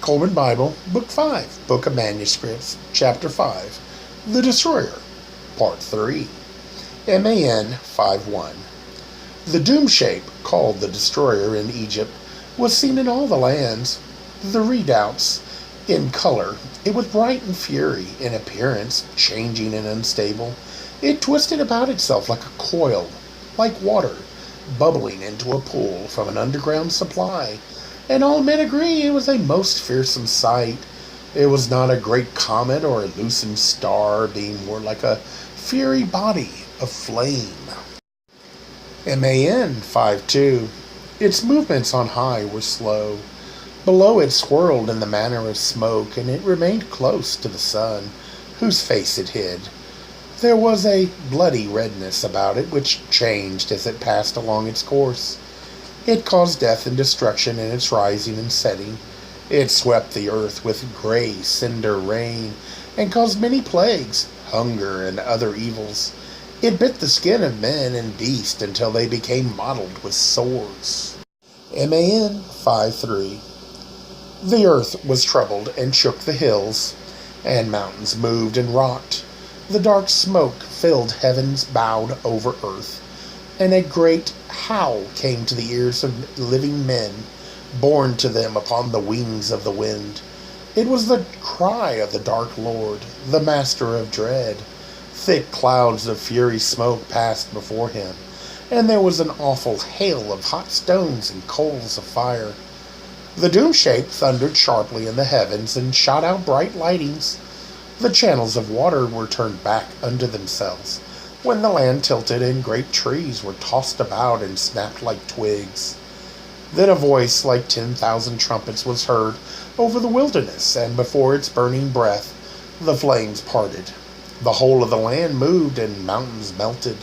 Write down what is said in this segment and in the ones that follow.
Kolbrin Bible, Book 5, Book of Manuscripts, Chapter 5, The Destroyer, Part 3, MAN 5:1. The doom shape, called the Destroyer in Egypt, was seen in all the lands. The redoubts, in color, it was bright in fury, in appearance, changing and unstable. It twisted about itself like a coil, like water, bubbling into a pool from an underground supply, and all men agree it was a most fearsome sight. It was not a great comet or a loosened star, being more like a fiery body of flame. MAN 5:2. Its movements on high were slow. Below it swirled in the manner of smoke, and it remained close to the sun, whose face it hid. There was a bloody redness about it, which changed as it passed along its course. It caused death and destruction in its rising and setting. It swept the earth with gray cinder rain, and caused many plagues, hunger, and other evils. It bit the skin of men and beasts until they became mottled with sores. MAN 5:3. The earth was troubled and shook the hills, and mountains moved and rocked. The dark smoke filled heavens, bowed over earth, and a great howl came to the ears of living men, borne to them upon the wings of the wind. It was the cry of the dark Lord, the Master of dread. Thick clouds of fury smoke passed before him, and there was an awful hail of hot stones and coals of fire. The doom shape thundered sharply in the heavens and shot out bright lightnings. The channels of water were turned back unto themselves, when the land tilted and great trees were tossed about and snapped like twigs. Then a voice like 10,000 trumpets was heard over the wilderness, and before its burning breath the flames parted. The whole of the land moved, and mountains melted.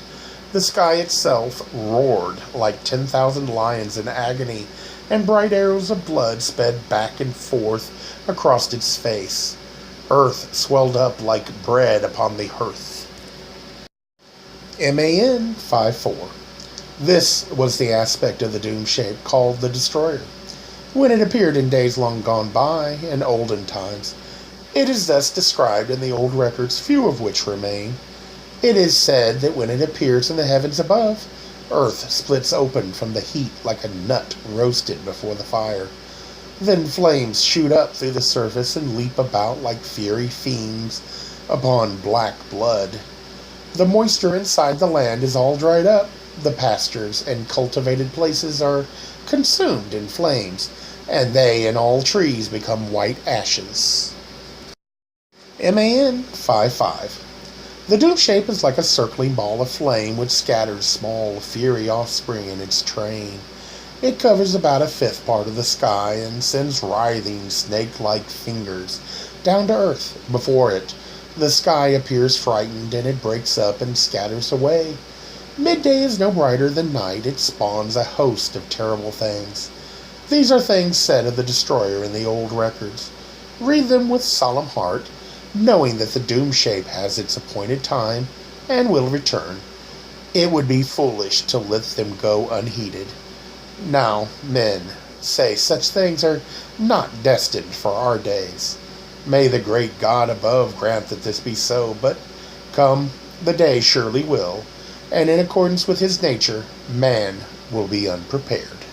The sky itself roared like 10,000 lions in agony, and bright arrows of blood sped back and forth across its face. Earth swelled up like bread upon the hearth. MAN 5:4. This was the aspect of the doom shape called the Destroyer, when it appeared in days long gone by and olden times. It is thus described in the old records, few of which remain. It is said that when it appears in the heavens above, earth splits open from the heat like a nut roasted before the fire. Then flames shoot up through the surface and leap about like fiery fiends upon black blood. The moisture inside the land is all dried up. The pastures and cultivated places are consumed in flames, and they and all trees become white ashes. MAN 5:5. The doom shape is like a circling ball of flame which scatters small, fiery offspring in its train. It covers about a fifth part of the sky and sends writhing, snake-like fingers down to earth before it. The sky appears frightened, and it breaks up and scatters away. Midday is no brighter than night. It spawns a host of terrible things. These are things said of the Destroyer in the old records. Read them with solemn heart, knowing that the doom shape has its appointed time and will return. It would be foolish to let them go unheeded. Now, men say such things are not destined for our days. May the great God above grant that this be so, but come, the day surely will, and in accordance with his nature, man will be unprepared.